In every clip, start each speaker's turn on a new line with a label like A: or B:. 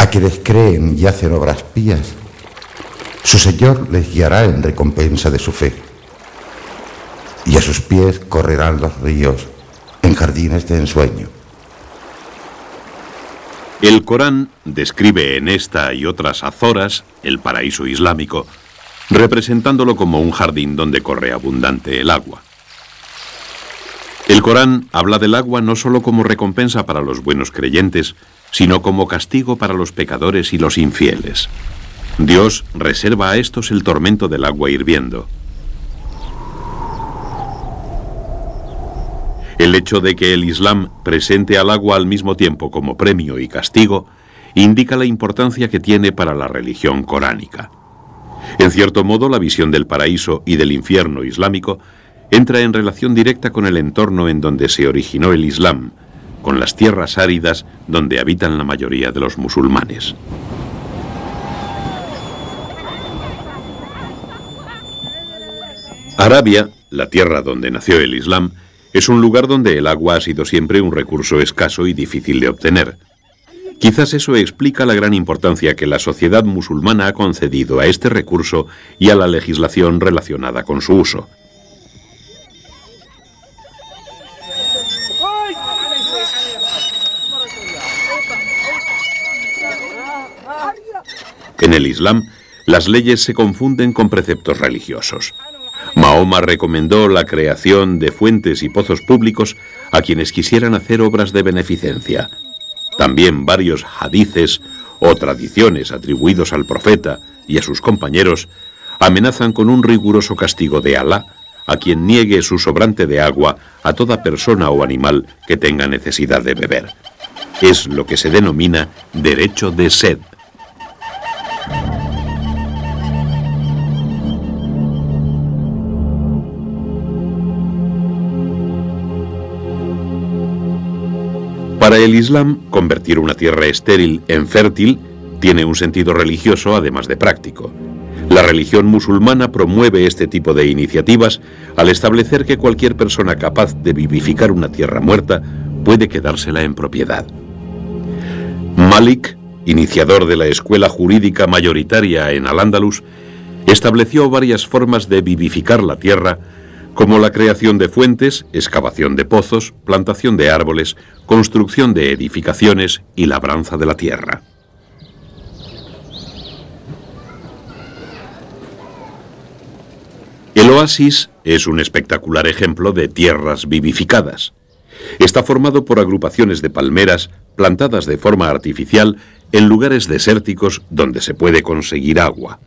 A: a quienes creen y hacen obras pías, su Señor les guiará en recompensa de su fe. Y a sus pies correrán los ríos en jardines de ensueño.
B: El Corán describe en esta y otras azoras el paraíso islámico, representándolo como un jardín donde corre abundante el agua. El Corán habla del agua no solo como recompensa para los buenos creyentes, sino como castigo para los pecadores y los infieles. Dios reserva a estos el tormento del agua hirviendo. El hecho de que el Islam presente al agua al mismo tiempo como premio y castigo indica la importancia que tiene para la religión coránica. En cierto modo, la visión del paraíso y del infierno islámico entra en relación directa con el entorno en donde se originó el Islam, con las tierras áridas donde habitan la mayoría de los musulmanes. Arabia, la tierra donde nació el Islam, es un lugar donde el agua ha sido siempre un recurso escaso y difícil de obtener. Quizás eso explica la gran importancia que la sociedad musulmana ha concedido a este recurso y a la legislación relacionada con su uso. En el Islam, las leyes se confunden con preceptos religiosos. Mahoma recomendó la creación de fuentes y pozos públicos a quienes quisieran hacer obras de beneficencia. También varios hadices o tradiciones atribuidos al profeta y a sus compañeros amenazan con un riguroso castigo de Alá a quien niegue su sobrante de agua a toda persona o animal que tenga necesidad de beber. Es lo que se denomina derecho de sed. Para el Islam, convertir una tierra estéril en fértil tiene un sentido religioso además de práctico. La religión musulmana promueve este tipo de iniciativas al establecer que cualquier persona capaz de vivificar una tierra muerta puede quedársela en propiedad. Malik, iniciador de la escuela jurídica mayoritaria en Al-Ándalus, estableció varias formas de vivificar la tierra, como la creación de fuentes, excavación de pozos, plantación de árboles, construcción de edificaciones y labranza de la tierra. El oasis es un espectacular ejemplo de tierras vivificadas. Está formado por agrupaciones de palmeras plantadas de forma artificial en lugares desérticos donde se puede conseguir agua.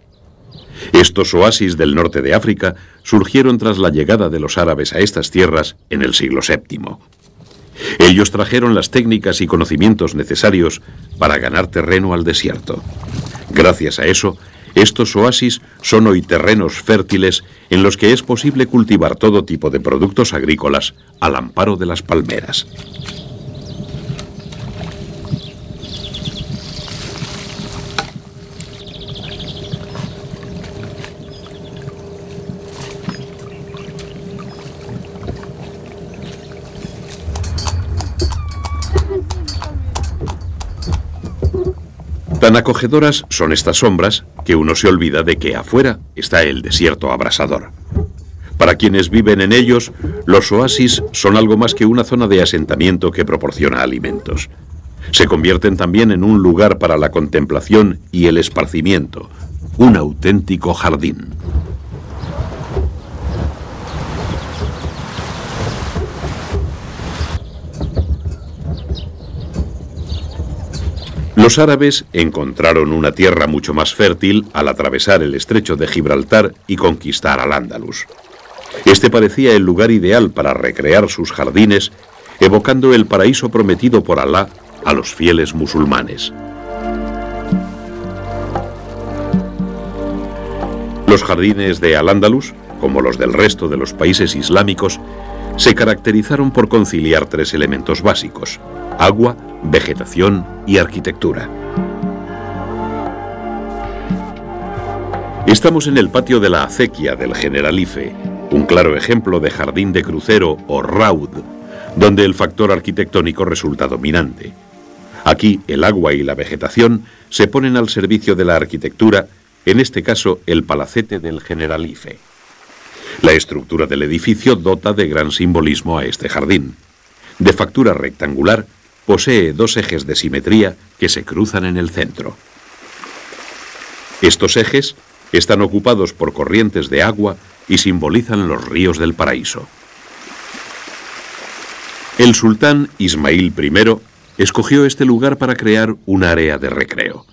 B: Estos oasis del norte de África surgieron tras la llegada de los árabes a estas tierras en el siglo VII. Ellos trajeron las técnicas y conocimientos necesarios para ganar terreno al desierto. Gracias a eso, estos oasis son hoy terrenos fértiles en los que es posible cultivar todo tipo de productos agrícolas al amparo de las palmeras. Tan acogedoras son estas sombras que uno se olvida de que afuera está el desierto abrasador. Para quienes viven en ellos, los oasis son algo más que una zona de asentamiento que proporciona alimentos. Se convierten también en un lugar para la contemplación y el esparcimiento, un auténtico jardín. Los árabes encontraron una tierra mucho más fértil al atravesar el estrecho de Gibraltar y conquistar Al-Ándalus. Este parecía el lugar ideal para recrear sus jardines, evocando el paraíso prometido por Alá a los fieles musulmanes. Los jardines de Al-Ándalus, como los del resto de los países islámicos, se caracterizaron por conciliar tres elementos básicos: agua, vegetación y arquitectura. Estamos en el patio de la acequia del Generalife, un claro ejemplo de jardín de crucero o raud, donde el factor arquitectónico resulta dominante. Aquí el agua y la vegetación se ponen al servicio de la arquitectura, en este caso el palacete del Generalife. La estructura del edificio dota de gran simbolismo a este jardín. De factura rectangular, posee dos ejes de simetría que se cruzan en el centro. Estos ejes están ocupados por corrientes de agua y simbolizan los ríos del paraíso. El sultán Ismail I escogió este lugar para crear un área de recreo.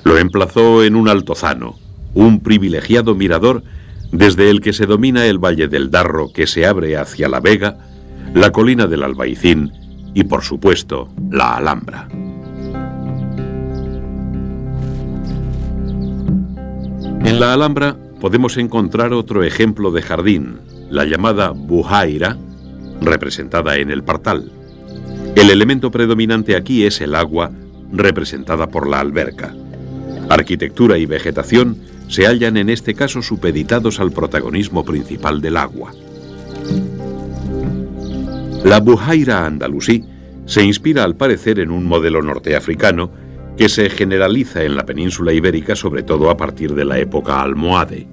B: Lo emplazó en un altozano, un privilegiado mirador desde el que se domina el Valle del Darro, que se abre hacia la Vega, la colina del Albaicín y, por supuesto, la Alhambra. En la Alhambra podemos encontrar otro ejemplo de jardín, la llamada Buhaira, representada en el Partal. El elemento predominante aquí es el agua, representada por la alberca. Arquitectura y vegetación se hallan en este caso supeditados al protagonismo principal del agua. La Buhaira andalusí se inspira al parecer en un modelo norteafricano que se generaliza en la península ibérica, sobre todo a partir de la época almohade.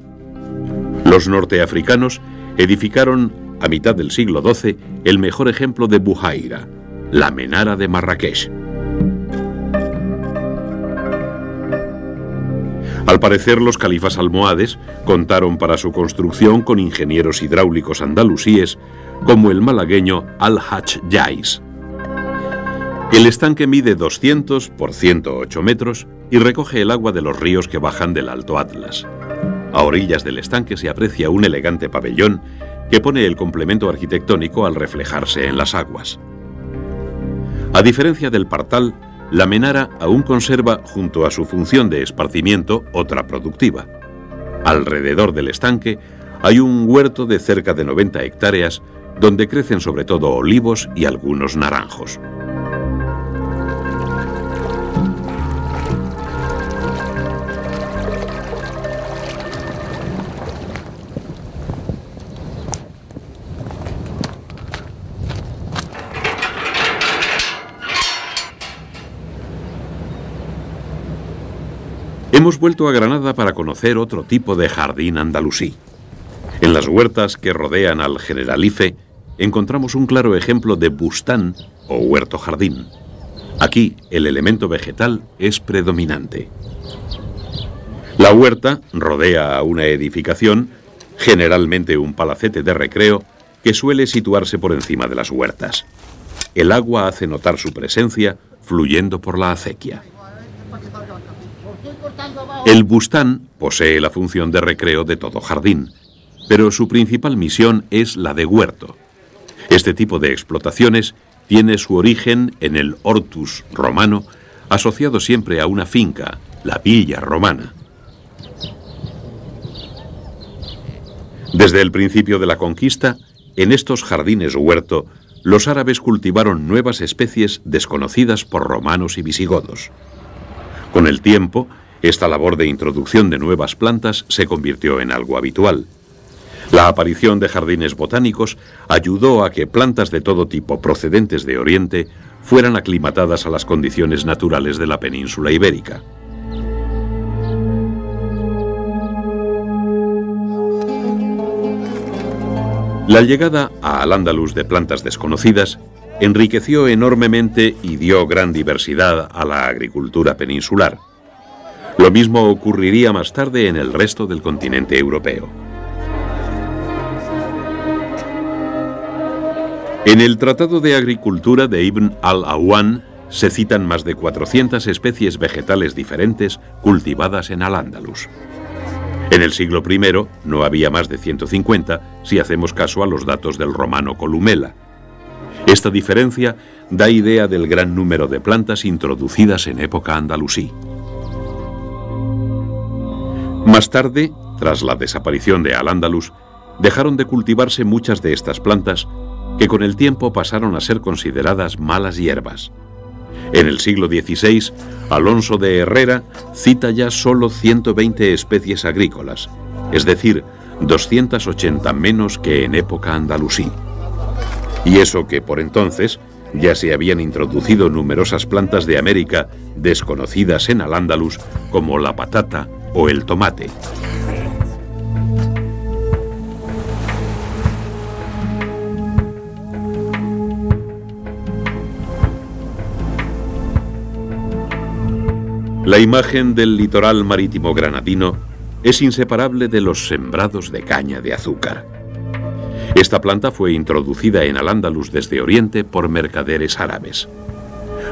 B: Los norteafricanos edificaron a mitad del siglo XII el mejor ejemplo de Buhaira, la Menara de Marrakech. Al parecer, los califas almohades contaron para su construcción con ingenieros hidráulicos andalusíes como el malagueño Al-Hajj Yais. El estanque mide 200 por 108 metros y recoge el agua de los ríos que bajan del Alto Atlas. A orillas del estanque se aprecia un elegante pabellón que pone el complemento arquitectónico al reflejarse en las aguas. A diferencia del Partal, la Menara aún conserva, junto a su función de esparcimiento, otra productiva. Alrededor del estanque hay un huerto de cerca de 90 hectáreas donde crecen sobre todo olivos y algunos naranjos. Hemos vuelto a Granada para conocer otro tipo de jardín andalusí. En las huertas que rodean al Generalife encontramos un claro ejemplo de bustán o huerto jardín. Aquí el elemento vegetal es predominante. La huerta rodea a una edificación, generalmente un palacete de recreo, que suele situarse por encima de las huertas. El agua hace notar su presencia fluyendo por la acequia. El bustán posee la función de recreo de todo jardín, pero su principal misión es la de huerto. Este tipo de explotaciones tiene su origen en el hortus romano, asociado siempre a una finca, la villa romana. Desde el principio de la conquista, en estos jardines huerto, los árabes cultivaron nuevas especies desconocidas por romanos y visigodos. Con el tiempo, esta labor de introducción de nuevas plantas se convirtió en algo habitual. La aparición de jardines botánicos ayudó a que plantas de todo tipo procedentes de Oriente fueran aclimatadas a las condiciones naturales de la península ibérica. La llegada a Al-Ándalus de plantas desconocidas enriqueció enormemente y dio gran diversidad a la agricultura peninsular. Lo mismo ocurriría más tarde en el resto del continente europeo. En el Tratado de Agricultura de Ibn al-Awan se citan más de 400 especies vegetales diferentes cultivadas en Al-Ándalus. En el siglo I no había más de 150 si hacemos caso a los datos del romano Columela. Esta diferencia da idea del gran número de plantas introducidas en época andalusí. Más tarde, tras la desaparición de Al-Ándalus, dejaron de cultivarse muchas de estas plantas que con el tiempo pasaron a ser consideradas malas hierbas. En el siglo XVI, Alonso de Herrera cita ya solo 120 especies agrícolas, es decir, 280 menos que en época andalusí. Y eso que por entonces ya se habían introducido numerosas plantas de América desconocidas en Al-Ándalus, como la patata o el tomate. La imagen del litoral marítimo granadino es inseparable de los sembrados de caña de azúcar. Esta planta fue introducida en Al-Ándalus desde Oriente por mercaderes árabes.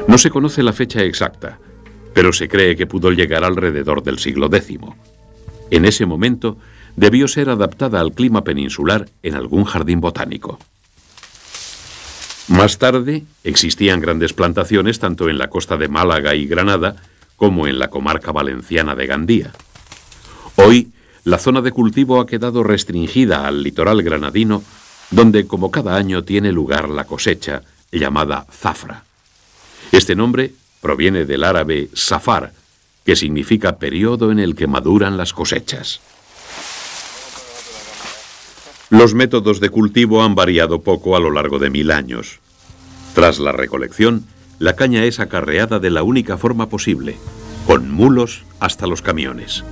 B: No se conoce la fecha exacta, pero se cree que pudo llegar alrededor del siglo X. En ese momento debió ser adaptada al clima peninsular en algún jardín botánico. Más tarde existían grandes plantaciones tanto en la costa de Málaga y Granada como en la comarca valenciana de Gandía. Hoy, la zona de cultivo ha quedado restringida al litoral granadino, donde como cada año tiene lugar la cosecha, llamada zafra. Este nombre proviene del árabe safar, que significa periodo en el que maduran las cosechas. Los métodos de cultivo han variado poco a lo largo de 1000 años. Tras la recolección, la caña es acarreada de la única forma posible, con mulos hasta los camiones.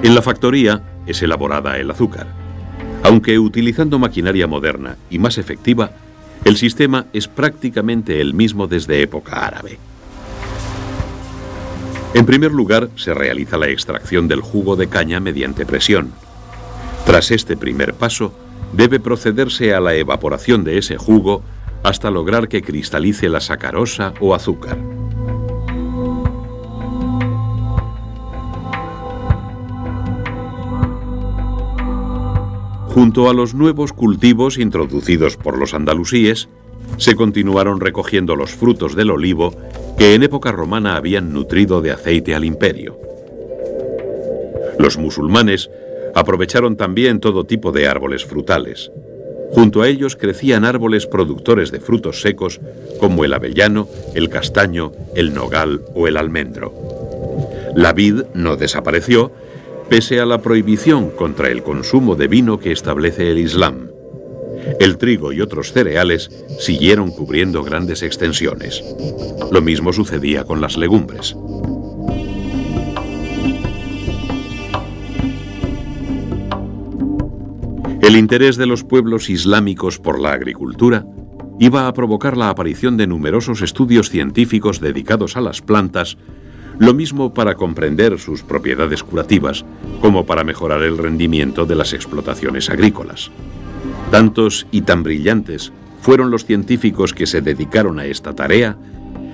B: En la factoría es elaborada el azúcar. Aunque utilizando maquinaria moderna y más efectiva, el sistema es prácticamente el mismo desde época árabe. En primer lugar, se realiza la extracción del jugo de caña mediante presión. Tras este primer paso, debe procederse a la evaporación de ese jugo hasta lograr que cristalice la sacarosa o azúcar. Junto a los nuevos cultivos introducidos por los andalusíes, se continuaron recogiendo los frutos del olivo que en época romana habían nutrido de aceite al imperio. Los musulmanes aprovecharon también todo tipo de árboles frutales. Junto a ellos crecían árboles productores de frutos secos como el avellano, el castaño, el nogal o el almendro. La vid no desapareció, pese a la prohibición contra el consumo de vino que establece el Islam. El trigo y otros cereales siguieron cubriendo grandes extensiones. Lo mismo sucedía con las legumbres. El interés de los pueblos islámicos por la agricultura iba a provocar la aparición de numerosos estudios científicos dedicados a las plantas, lo mismo para comprender sus propiedades curativas como para mejorar el rendimiento de las explotaciones agrícolas. Tantos y tan brillantes fueron los científicos que se dedicaron a esta tarea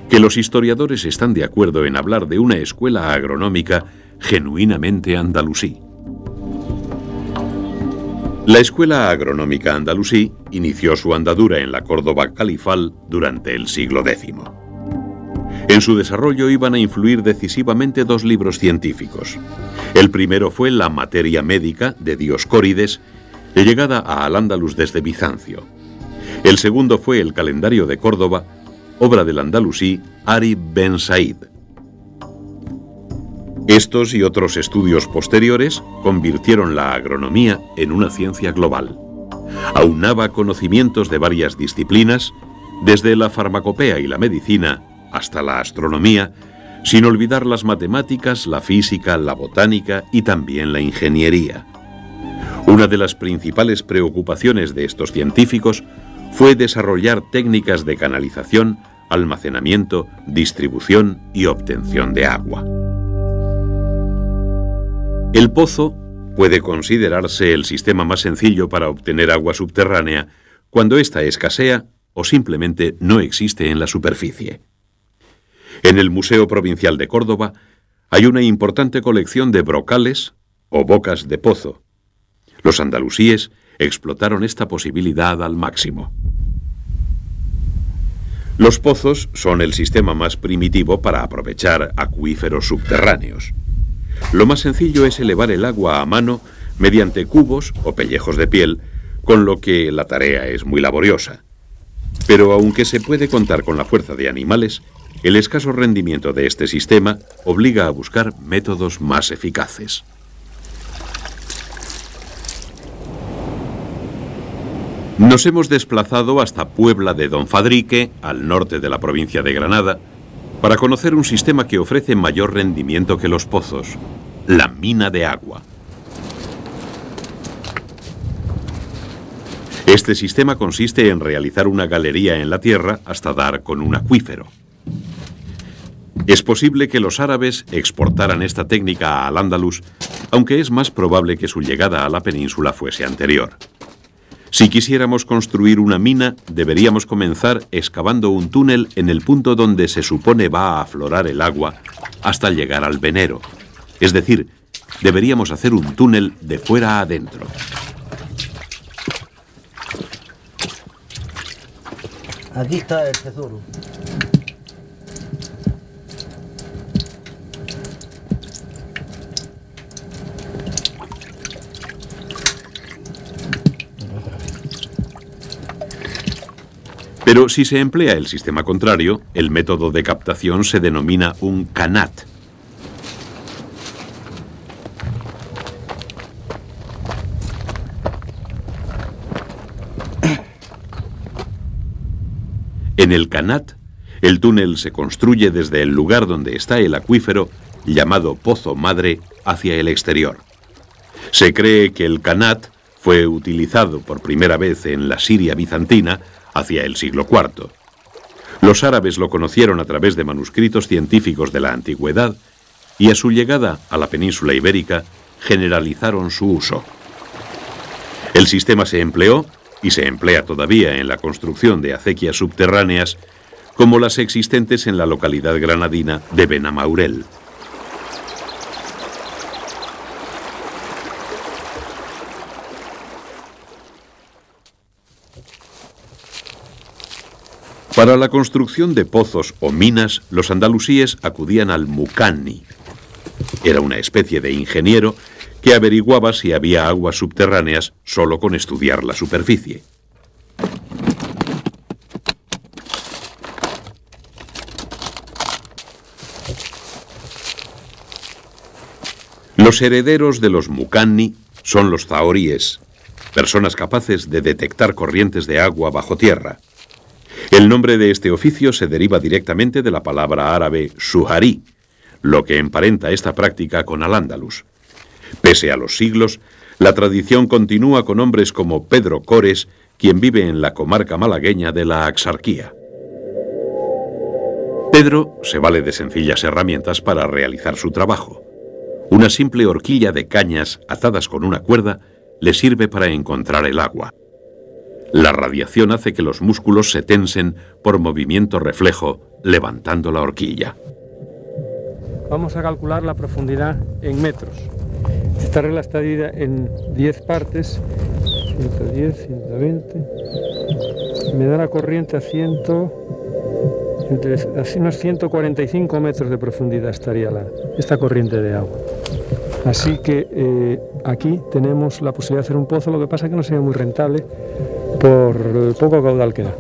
B: que los historiadores están de acuerdo en hablar de una escuela agronómica genuinamente andalusí. La Escuela Agronómica Andalusí inició su andadura en la Córdoba califal durante el siglo X. En su desarrollo iban a influir decisivamente dos libros científicos. El primero fue La Materia Médica de Dioscórides, llegada a Al-Ándalus desde Bizancio. El segundo fue El Calendario de Córdoba, obra del andalusí Ari Ben Said. Estos y otros estudios posteriores convirtieron la agronomía en una ciencia global. Aunaba conocimientos de varias disciplinas, desde la farmacopea y la medicina hasta la astronomía, sin olvidar las matemáticas, la física, la botánica y también la ingeniería. Una de las principales preocupaciones de estos científicos fue desarrollar técnicas de canalización, almacenamiento, distribución y obtención de agua. El pozo puede considerarse el sistema más sencillo para obtener agua subterránea cuando ésta escasea o simplemente no existe en la superficie. En el Museo Provincial de Córdoba hay una importante colección de brocales o bocas de pozo. Los andalusíes explotaron esta posibilidad al máximo. Los pozos son el sistema más primitivo para aprovechar acuíferos subterráneos. Lo más sencillo es elevar el agua a mano mediante cubos o pellejos de piel, con lo que la tarea es muy laboriosa. Pero aunque se puede contar con la fuerza de animales, el escaso rendimiento de este sistema obliga a buscar métodos más eficaces. Nos hemos desplazado hasta Puebla de Don Fadrique, al norte de la provincia de Granada, para conocer un sistema que ofrece mayor rendimiento que los pozos, la mina de agua. Este sistema consiste en realizar una galería en la tierra hasta dar con un acuífero. Es posible que los árabes exportaran esta técnica a Al-Ándalus, aunque es más probable que su llegada a la península fuese anterior. Si quisiéramos construir una mina, deberíamos comenzar excavando un túnel en el punto donde se supone va a aflorar el agua hasta llegar al venero. Es decir, deberíamos hacer un túnel de fuera a adentro.
C: Aquí está el tesoro.
B: Pero si se emplea el sistema contrario, el método de captación se denomina un canat. En el canat, el túnel se construye desde el lugar donde está el acuífero, llamado Pozo Madre, hacia el exterior. Se cree que el canat fue utilizado por primera vez en la Siria bizantina hacia el siglo IV. Los árabes lo conocieron a través de manuscritos científicos de la antigüedad y a su llegada a la península ibérica generalizaron su uso. El sistema se empleó y se emplea todavía en la construcción de acequias subterráneas como las existentes en la localidad granadina de Benamaurel. Para la construcción de pozos o minas, los andalusíes acudían al muqanni. Era una especie de ingeniero que averiguaba si había aguas subterráneas solo con estudiar la superficie. Los herederos de los muqanni son los zahoríes, personas capaces de detectar corrientes de agua bajo tierra. El nombre de este oficio se deriva directamente de la palabra árabe suharí, lo que emparenta esta práctica con Al-Ándalus. Pese a los siglos, la tradición continúa con hombres como Pedro Cores, quien vive en la comarca malagueña de la Axarquía. Pedro se vale de sencillas herramientas para realizar su trabajo. Una simple horquilla de cañas atadas con una cuerda le sirve para encontrar el agua. La radiación hace que los músculos se tensen por movimiento reflejo, levantando la horquilla.
D: Vamos a calcular la profundidad en metros. Esta regla está dividida en 10 partes, 110, 120. Me da la corriente a unos 145 metros de profundidad estaría esta corriente de agua. Así que aquí tenemos la posibilidad de hacer un pozo, lo que pasa es que no sería muy rentable por el poco caudal que da.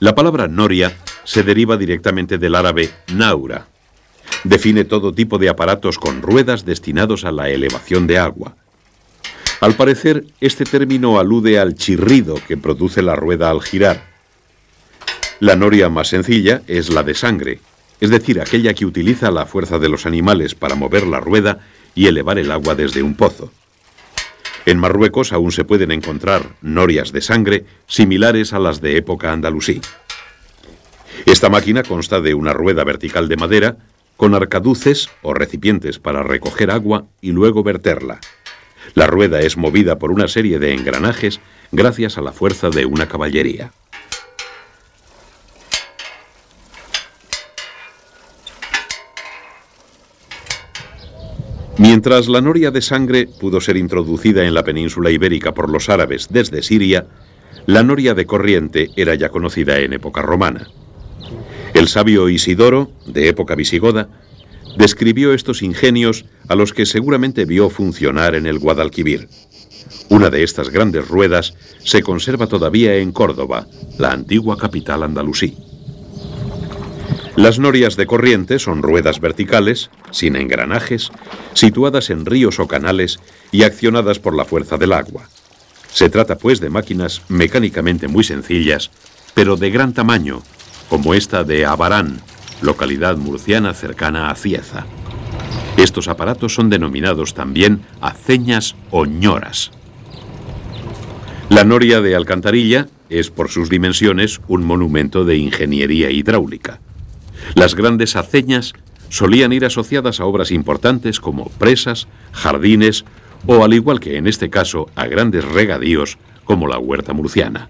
B: La palabra noria se deriva directamente del árabe naura. Define todo tipo de aparatos con ruedas destinados a la elevación de agua. Al parecer, este término alude al chirrido que produce la rueda al girar. La noria más sencilla es la de sangre, es decir, aquella que utiliza la fuerza de los animales para mover la rueda y elevar el agua desde un pozo. En Marruecos aún se pueden encontrar norias de sangre similares a las de época andalusí. Esta máquina consta de una rueda vertical de madera con arcaduces o recipientes para recoger agua y luego verterla. La rueda es movida por una serie de engranajes gracias a la fuerza de una caballería. Mientras la noria de sangre pudo ser introducida en la península ibérica por los árabes desde Siria, la noria de corriente era ya conocida en época romana. El sabio Isidoro, de época visigoda, describió estos ingenios a los que seguramente vio funcionar en el Guadalquivir. Una de estas grandes ruedas se conserva todavía en Córdoba, la antigua capital andalusí. Las norias de corriente son ruedas verticales, sin engranajes, situadas en ríos o canales y accionadas por la fuerza del agua. Se trata pues de máquinas mecánicamente muy sencillas, pero de gran tamaño, como esta de Abarán, localidad murciana cercana a Cieza. Estos aparatos son denominados también aceñas o ñoras. La noria de Alcantarilla es por sus dimensiones un monumento de ingeniería hidráulica. Las grandes aceñas solían ir asociadas a obras importantes como presas, jardines o, al igual que en este caso, a grandes regadíos como la huerta murciana.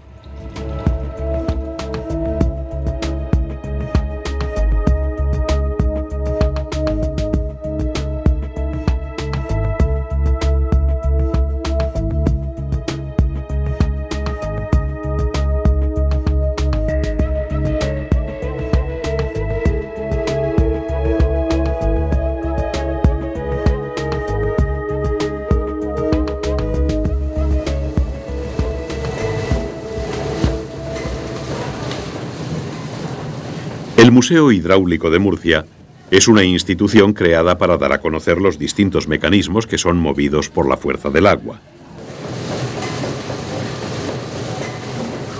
B: El Museo Hidráulico de Murcia es una institución creada para dar a conocer los distintos mecanismos que son movidos por la fuerza del agua.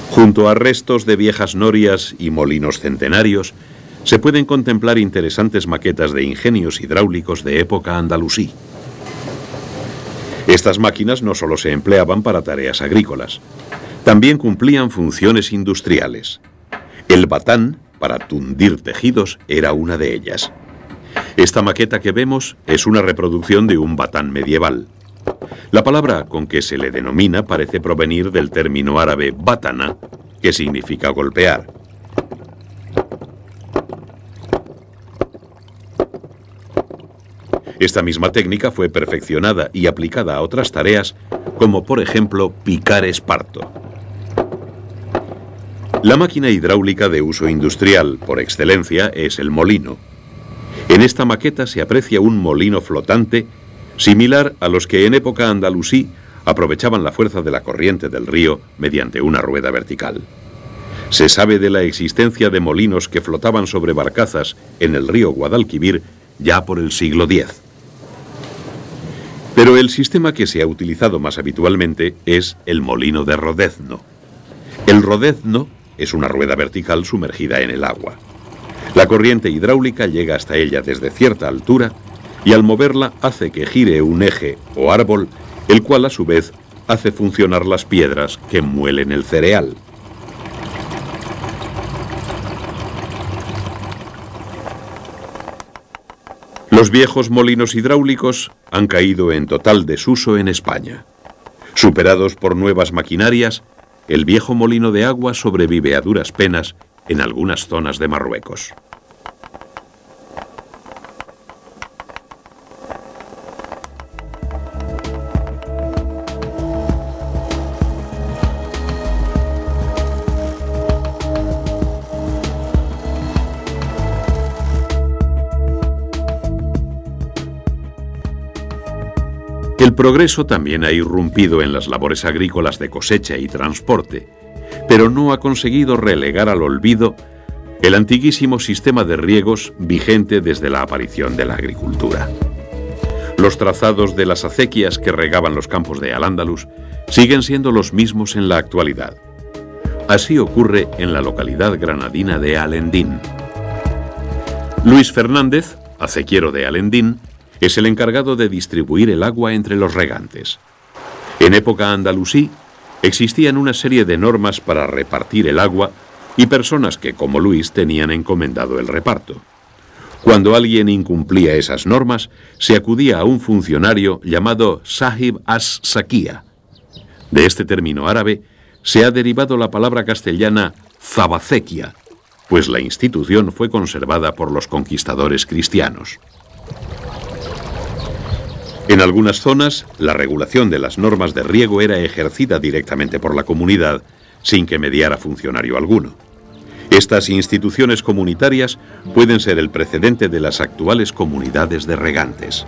B: Junto a restos de viejas norias y molinos centenarios, se pueden contemplar interesantes maquetas de ingenios hidráulicos de época andalusí. Estas máquinas no solo se empleaban para tareas agrícolas, también cumplían funciones industriales. El batán, para tundir tejidos, era una de ellas. Esta maqueta que vemos es una reproducción de un batán medieval. La palabra con que se le denomina parece provenir del término árabe batana, que significa golpear. Esta misma técnica fue perfeccionada y aplicada a otras tareas, como por ejemplo picar esparto. La máquina hidráulica de uso industrial por excelencia es el molino. En esta maqueta se aprecia un molino flotante similar a los que en época andalusí aprovechaban la fuerza de la corriente del río mediante una rueda vertical. Se sabe de la existencia de molinos que flotaban sobre barcazas en el río Guadalquivir ya por el siglo X. Pero el sistema que se ha utilizado más habitualmente es el molino de rodezno. El rodezno es una rueda vertical sumergida en el agua. La corriente hidráulica llega hasta ella desde cierta altura y al moverla hace que gire un eje o árbol, el cual a su vez hace funcionar las piedras que muelen el cereal. Los viejos molinos hidráulicos han caído en total desuso en España. Superados por nuevas maquinarias, el viejo molino de agua sobrevive a duras penas en algunas zonas de Marruecos. El progreso también ha irrumpido en las labores agrícolas de cosecha y transporte, pero no ha conseguido relegar al olvido el antiguísimo sistema de riegos vigente desde la aparición de la agricultura. Los trazados de las acequias que regaban los campos de Al-Ándalus siguen siendo los mismos en la actualidad. Así ocurre en la localidad granadina de Alendín. Luis Fernández, acequiero de Alendín, es el encargado de distribuir el agua entre los regantes. En época andalusí existían una serie de normas para repartir el agua y personas que, como Luis, tenían encomendado el reparto. Cuando alguien incumplía esas normas, se acudía a un funcionario llamado Sahib as-Sakia. De este término árabe se ha derivado la palabra castellana zabacequia, pues la institución fue conservada por los conquistadores cristianos. En algunas zonas, la regulación de las normas de riego era ejercida directamente por la comunidad, sin que mediara funcionario alguno. Estas instituciones comunitarias pueden ser el precedente de las actuales comunidades de regantes.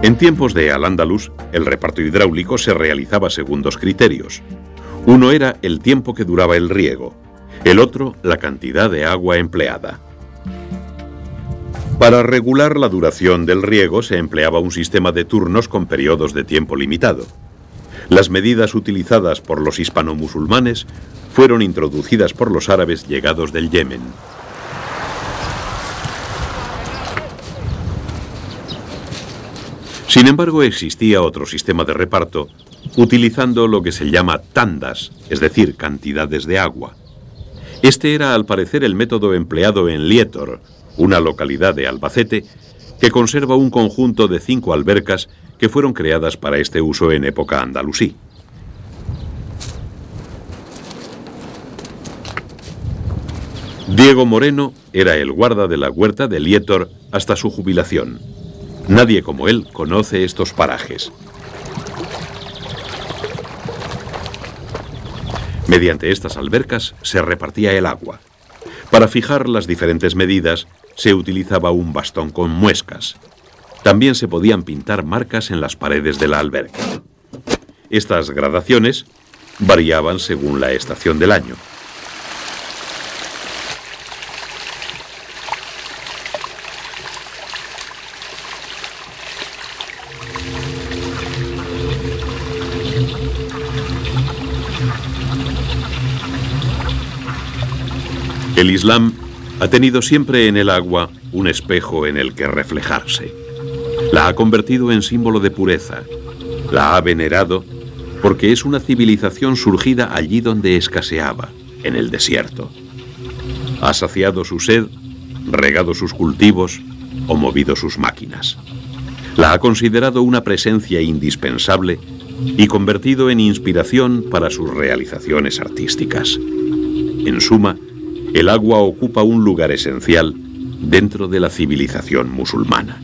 B: En tiempos de Al-Ándalus, el reparto hidráulico se realizaba según dos criterios. Uno era el tiempo que duraba el riego, el otro la cantidad de agua empleada. Para regular la duración del riego se empleaba un sistema de turnos con periodos de tiempo limitado. Las medidas utilizadas por los hispano-musulmanes fueron introducidas por los árabes llegados del Yemen. Sin embargo, existía otro sistema de reparto, utilizando lo que se llama tandas, es decir, cantidades de agua. Este era, al parecer, el método empleado en Lietor, una localidad de Albacete, que conserva un conjunto de 5 albercas que fueron creadas para este uso en época andalusí. Diego Moreno era el guarda de la huerta de Lietor hasta su jubilación. Nadie como él conoce estos parajes. Mediante estas albercas se repartía el agua. Para fijar las diferentes medidas se utilizaba un bastón con muescas. También se podían pintar marcas en las paredes de la alberca. Estas gradaciones variaban según la estación del año. El Islam ha tenido siempre en el agua un espejo en el que reflejarse. La ha convertido en símbolo de pureza. La ha venerado porque es una civilización surgida allí donde escaseaba, en el desierto. Ha saciado su sed, regado sus cultivos o movido sus máquinas. La ha considerado una presencia indispensable y convertido en inspiración para sus realizaciones artísticas. En suma, el agua ocupa un lugar esencial dentro de la civilización musulmana.